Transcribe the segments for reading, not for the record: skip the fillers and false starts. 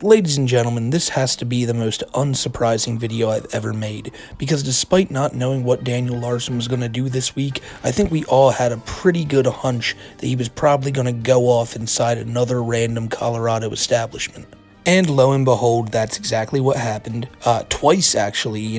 Ladies and gentlemen, this has to be the most unsurprising video I've ever made, because despite not knowing what Daniel Larson was going to do this week, I think we all had a pretty good hunch that he was probably going to go off inside another random Colorado establishment. And lo and behold, that's exactly what happened. Twice, actually.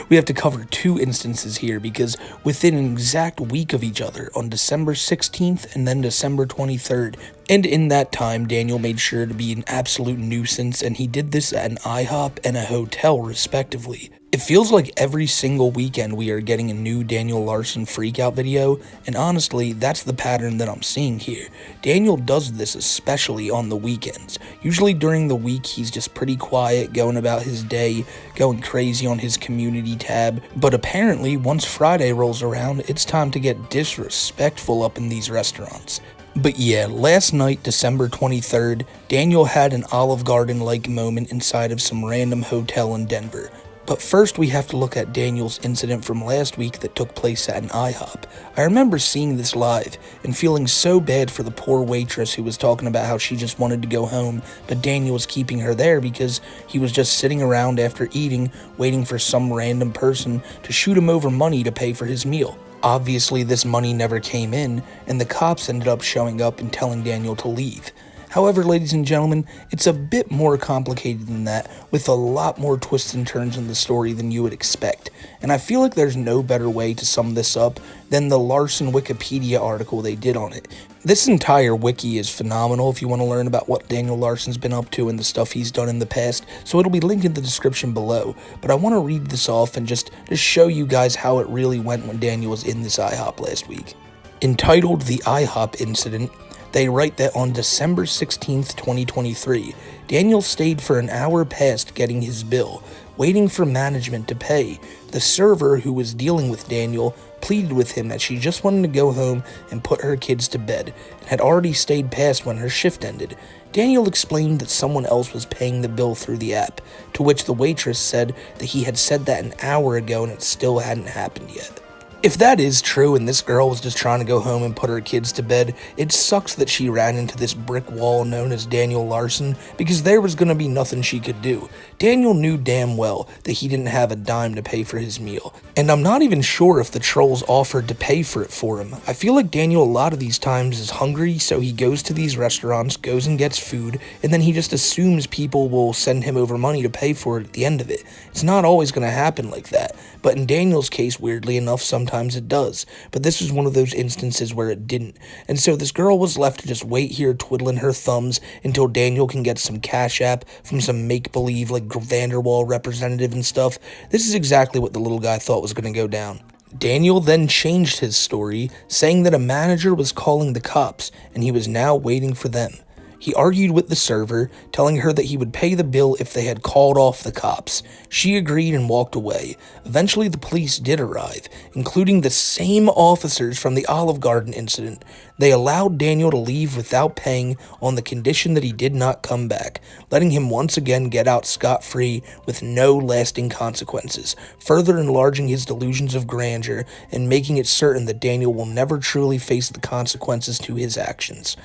We have to cover two instances here, because within an exact week of each other, on December 16th and then December 23rd, and in that time, Daniel made sure to be an absolute nuisance, and he did this at an IHOP and a hotel, respectively. It feels like every single weekend we are getting a new Daniel Larson freakout video, and honestly, that's the pattern that I'm seeing here. Daniel does this especially on the weekends. Usually during the week, he's just pretty quiet, going about his day, going crazy on his community tab, but apparently, once Friday rolls around, it's time to get disrespectful up in these restaurants. But yeah, last night, December 23rd, Daniel had an Olive Garden-like moment inside of some random hotel in Denver. But first we have to look at Daniel's incident from last week that took place at an IHOP. I remember seeing this live and feeling so bad for the poor waitress who was talking about how she just wanted to go home, but Daniel was keeping her there because he was just sitting around after eating, waiting for some random person to shoot him over money to pay for his meal. Obviously this money never came in, and the cops ended up showing up and telling Daniel to leave. However, ladies and gentlemen, it's a bit more complicated than that, with a lot more twists and turns in the story than you would expect. And I feel like there's no better way to sum this up than the Larson Wikipedia article they did on it. This entire wiki is phenomenal if you want to learn about what Daniel Larson's been up to and the stuff he's done in the past, so it'll be linked in the description below. But I want to read this off and just show you guys how it really went when Daniel was in this IHOP last week. Entitled The IHOP Incident, they write that on December 16th, 2023, Daniel stayed for an hour past getting his bill, waiting for management to pay. The server who was dealing with Daniel pleaded with him that she just wanted to go home and put her kids to bed, and had already stayed past when her shift ended. Daniel explained that someone else was paying the bill through the app, to which the waitress said that he had said that an hour ago and it still hadn't happened yet. If that is true and this girl was just trying to go home and put her kids to bed, it sucks that she ran into this brick wall known as Daniel Larson, because there was going to be nothing she could do. Daniel knew damn well that he didn't have a dime to pay for his meal, and I'm not even sure if the trolls offered to pay for it for him. I feel like Daniel a lot of these times is hungry, so he goes to these restaurants, goes and gets food, and then he just assumes people will send him over money to pay for it at the end of it. It's not always going to happen like that, but in Daniel's case, weirdly enough, sometimes it does, but this was one of those instances where it didn't, and so this girl was left to just wait here twiddling her thumbs until Daniel can get some cash app from some make-believe like Vanderwall representative and stuff. This is exactly what the little guy thought was going to go down. Daniel then changed his story, saying that a manager was calling the cops, and he was now waiting for them. He argued with the server, telling her that he would pay the bill if they had called off the cops. She agreed and walked away. Eventually, the police did arrive, including the same officers from the Olive Garden incident. They allowed Daniel to leave without paying on the condition that he did not come back, letting him once again get out scot-free with no lasting consequences, further enlarging his delusions of grandeur and making it certain that Daniel will never truly face the consequences to his actions.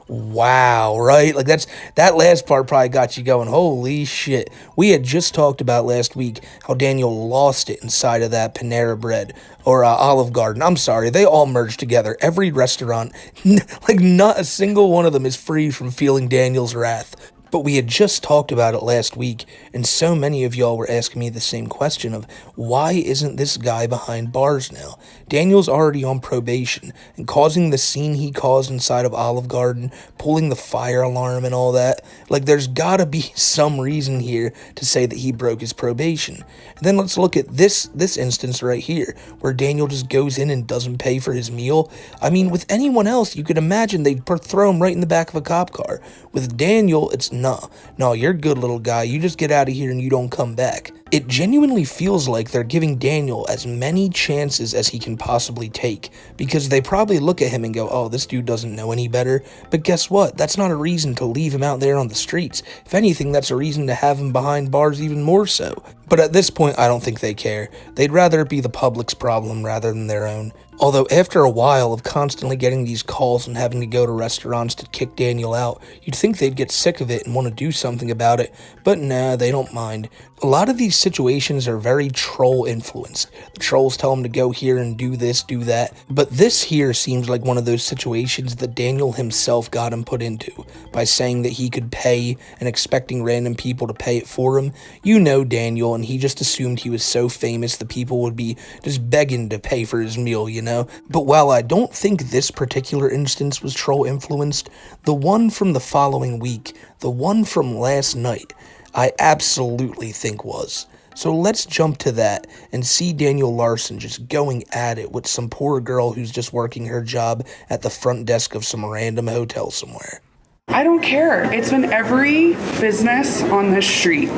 Wow, right? Like that last part probably got you going, holy shit. We had just talked about last week how Daniel lost it inside of that Panera Bread, or Olive Garden. I'm sorry, they all merged together. Every restaurant, like not a single one of them is free from feeling Daniel's wrath. But we had just talked about it last week, and so many of y'all were asking me the same question of, why isn't this guy behind bars now? Daniel's already on probation, and causing the scene he caused inside of Olive Garden, pulling the fire alarm and all that, like there's gotta be some reason here to say that he broke his probation. And then let's look at this instance right here, where Daniel just goes in and doesn't pay for his meal. I mean, with anyone else, you could imagine they'd throw him right in the back of a cop car. With Daniel, it's no, you're good, little guy. You just get out of here and you don't come back. It genuinely feels like they're giving Daniel as many chances as he can possibly take, because they probably look at him and go, oh, this dude doesn't know any better. But guess what? That's not a reason to leave him out there on the streets. If anything, that's a reason to have him behind bars even more so. But at this point, I don't think they care. They'd rather it be the public's problem rather than their own. Although after a while of constantly getting these calls and having to go to restaurants to kick Daniel out, you'd think they'd get sick of it and want to do something about it, but nah, they don't mind. A lot of these situations are very troll influenced. The trolls tell them to go here and do this, do that, but this here seems like one of those situations that Daniel himself got him put into, by saying that he could pay and expecting random people to pay it for him. You know Daniel, and he just assumed he was so famous the people would be just begging to pay for his meal, you know? But while I don't think this particular instance was troll influenced, the one from the following week, the one from last night, I absolutely think was. So let's jump to that and see Daniel Larson just going at it with some poor girl who's just working her job at the front desk of some random hotel somewhere. I don't care. It's been every business on this street.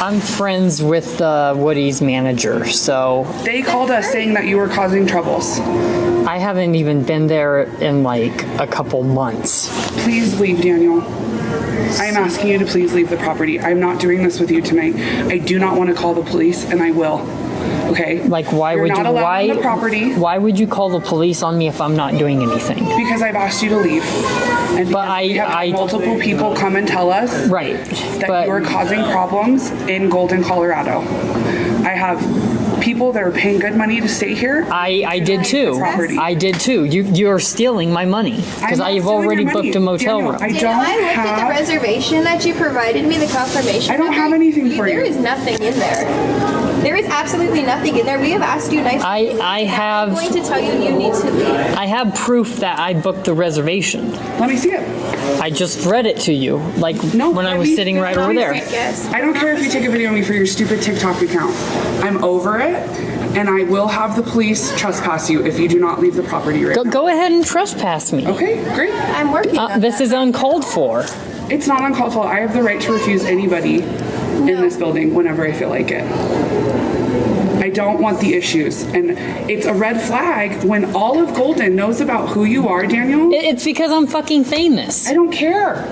I'm friends with Woody's manager, so... They called us saying that you were causing troubles. I haven't even been there in like a couple months. Please leave, Daniel. I'm asking you to please leave the property. I'm not doing this with you tonight. I do not want to call the police, and I will. Okay? Like, why You're would not you... allowed on the property. Why would you call the police on me if I'm not doing anything? Because I've asked you to leave. And But we have had multiple people come and tell us Right. that you are causing problems in Golden, Colorado. I have people that are paying good money to stay here. I did too. I did too. You're stealing my money because I've already booked a motel room. I Did I look at the reservation that you provided me, the confirmation? I don't have anything for you. There is nothing in there. There is absolutely nothing in there. We have asked you nicely. I have... I'm going to tell you need to leave. I have proof that I booked the reservation. Let me see it. I just read it to you, like No, when I was sitting right over there. Yes. I don't care if you take a video of me for your stupid TikTok account. I'm over it, and I will have the police trespass you if you do not leave the property right now. Go ahead and trespass me. Okay, great. I'm working on This that. is uncalled for. It's not uncalled for. I have the right to refuse anybody in this building whenever I feel like it. I don't want the issues. And it's a red flag when all of Golden knows about who you are, Daniel. It's because I'm fucking famous. I don't care.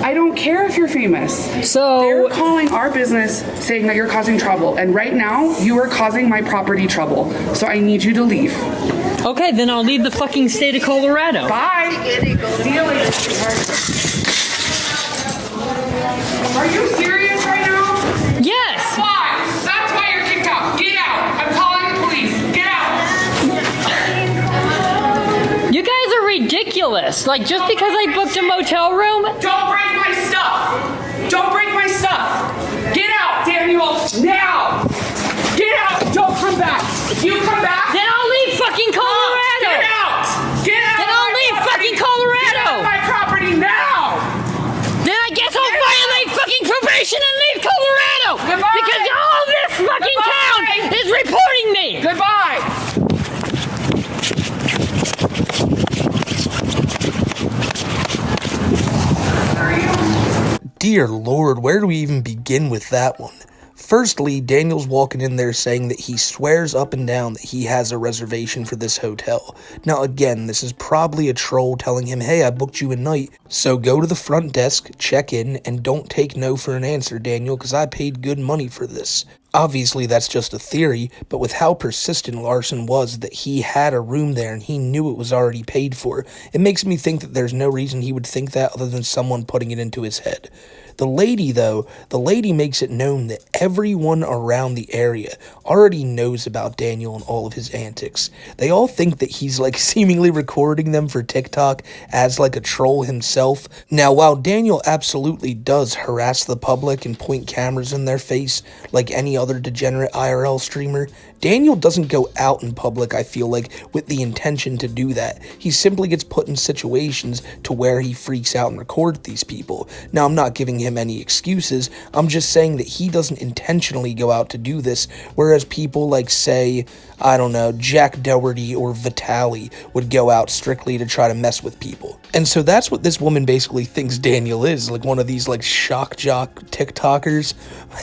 I don't care if you're famous. So They're calling our business saying that you're causing trouble. And right now, you are causing my property trouble. So I need you to leave. okay, then I'll leave the fucking state of Colorado. Bye. See you later. Are you serious right now? Yes. Why? That's why you're kicked out. Get out. I'm calling the police. Get out. You guys are ridiculous. Like, just because I booked a motel room? Don't break my stuff. Don't break my stuff. Get out, Daniel. Now. Get out. Don't come back. If you come back, Then I'll leave fucking Colorado. get out. Get out. Then of I'll my leave property. fucking Colorado. Get out of my property now. Then I guess I'll violate fucking probation and leave Colorado. Goodbye. Because all this fucking town Goodbye. is reporting me. Goodbye. Dear Lord, where do we even begin with that one? Firstly, Daniel's walking in there saying that he swears up and down that he has a reservation for this hotel. Now again, this is probably a troll telling him, hey, I booked you a night, so go to the front desk, check in, and don't take no for an answer, Daniel, because I paid good money for this. Obviously, that's just a theory, but with how persistent Larson was that he had a room there and he knew it was already paid for, it makes me think that there's no reason he would think that other than someone putting it into his head. The lady, though, the lady makes it known that everyone around the area already knows about Daniel and all of his antics. They all think that he's like seemingly recording them for TikTok as like a troll himself. Now, while Daniel absolutely does harass the public and point cameras in their face like any other degenerate IRL streamer, Daniel doesn't go out in public, I feel like, with the intention to do that. He simply gets put in situations to where he freaks out and records these people. Now, I'm not giving him any excuses. I'm just saying that he doesn't intentionally go out to do this, whereas people like, say, I don't know, Jack Dougherty or Vitaly would go out strictly to try to mess with people. And so that's what this woman basically thinks Daniel is, like one of these like shock jock TikTokers.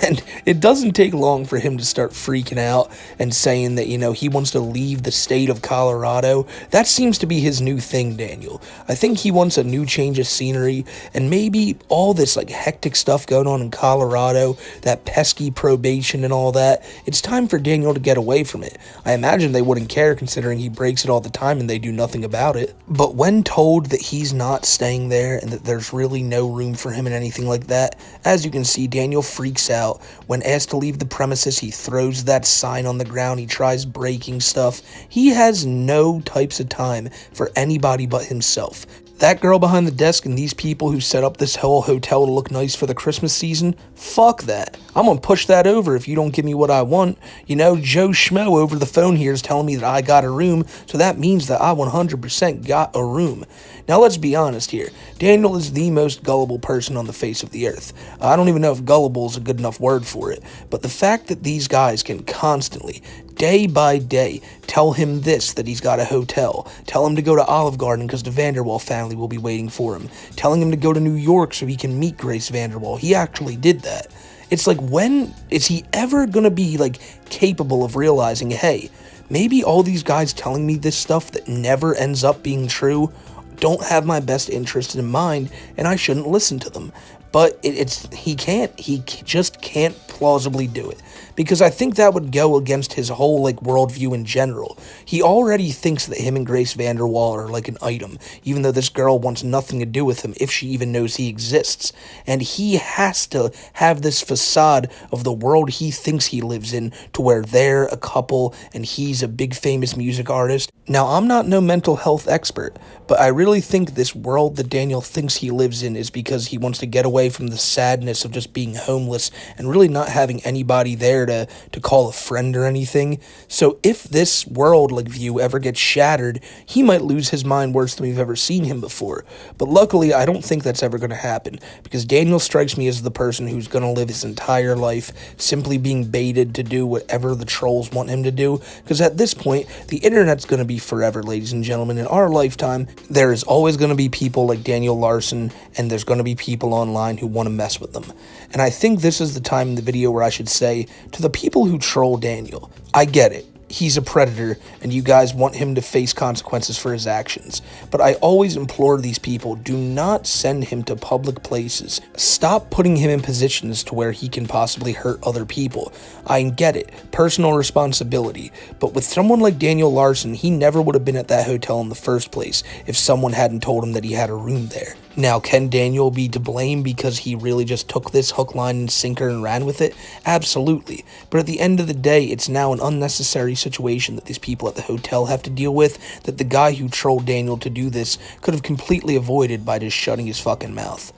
And it doesn't take long for him to start freaking out and saying that, you know, he wants to leave the state of Colorado. That seems to be his new thing, Daniel. I think he wants a new change of scenery, and maybe all this like hectic stuff going on in Colorado, that pesky probation and all that, it's time for Daniel to get away from it. I imagine they wouldn't care considering he breaks it all the time and they do nothing about it. But when told that he's not staying there and that there's really no room for him and anything like that, as you can see, Daniel freaks out. When asked to leave the premises, he throws that sign on the ground, he tries breaking stuff. He has no types of time for anybody but himself. That girl behind the desk and these people who set up this whole hotel to look nice for the Christmas season, fuck that. I'm gonna push that over if you don't give me what I want. You know, Joe Schmo over the phone here is telling me that I got a room, so that means that I 100% got a room. Now let's be honest here. Daniel is the most gullible person on the face of the earth. I don't even know if gullible is a good enough word for it, but the fact that these guys can constantly, day by day, tell him this, that he's got a hotel, tell him to go to Olive Garden because the Vanderwall family will be waiting for him, telling him to go to New York so he can meet Grace Vanderwall. He actually did that. It's like, when is he ever gonna be like capable of realizing, hey, maybe all these guys telling me this stuff that never ends up being true don't have my best interest in mind, and I shouldn't listen to them. But he just can't plausibly do it, because I think that would go against his whole like worldview in general. He already thinks that him and Grace Vanderwall are like an item, even though this girl wants nothing to do with him if she even knows he exists. And he has to have this facade of the world he thinks he lives in, to where they're a couple and he's a big famous music artist. Now, I'm not no mental health expert, but I really think this world that Daniel thinks he lives in is because he wants to get away from the sadness of just being homeless and really not having anybody there to call a friend or anything. So if this world like view ever gets shattered, he might lose his mind worse than we've ever seen him before. But luckily, I don't think that's ever going to happen, because Daniel strikes me as the person who's going to live his entire life simply being baited to do whatever the trolls want him to do, because at this point, the internet's going to be forever, ladies and gentlemen. In our lifetime, there is always going to be people like Daniel Larson, and there's going to be people online who want to mess with them. And I think this is the time in the video where I should say to the people who troll Daniel, I get it. He's a predator, and you guys want him to face consequences for his actions. But I always implore these people, do not send him to public places. Stop putting him in positions to where he can possibly hurt other people. I get it, personal responsibility. But with someone like Daniel Larson, he never would have been at that hotel in the first place if someone hadn't told him that he had a room there. Now, can Daniel be to blame because he really just took this hook, line, and sinker and ran with it? Absolutely. But at the end of the day, it's now an unnecessary situation that these people at the hotel have to deal with, that the guy who trolled Daniel to do this could have completely avoided by just shutting his fucking mouth.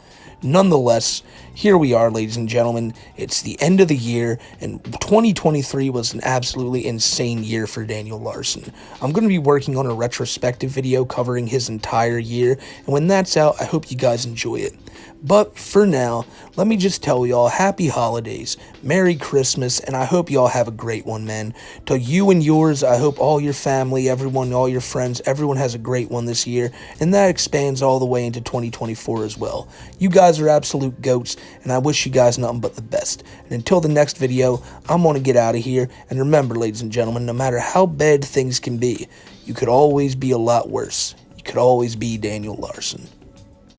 Nonetheless, here we are, ladies and gentlemen. It's the end of the year, and 2023 was an absolutely insane year for Daniel Larson. I'm going to be working on a retrospective video covering his entire year, and when that's out, I hope you guys enjoy it. But for now, let me just tell y'all happy holidays, Merry Christmas, and I hope y'all have a great one, man. To you and yours, I hope all your family, everyone, all your friends, everyone has a great one this year, and that expands all the way into 2024 as well. You guys are absolute goats, and I wish you guys nothing but the best. And until the next video, I'm going to get out of here, and remember, ladies and gentlemen, no matter how bad things can be, you could always be a lot worse. You could always be Daniel Larson.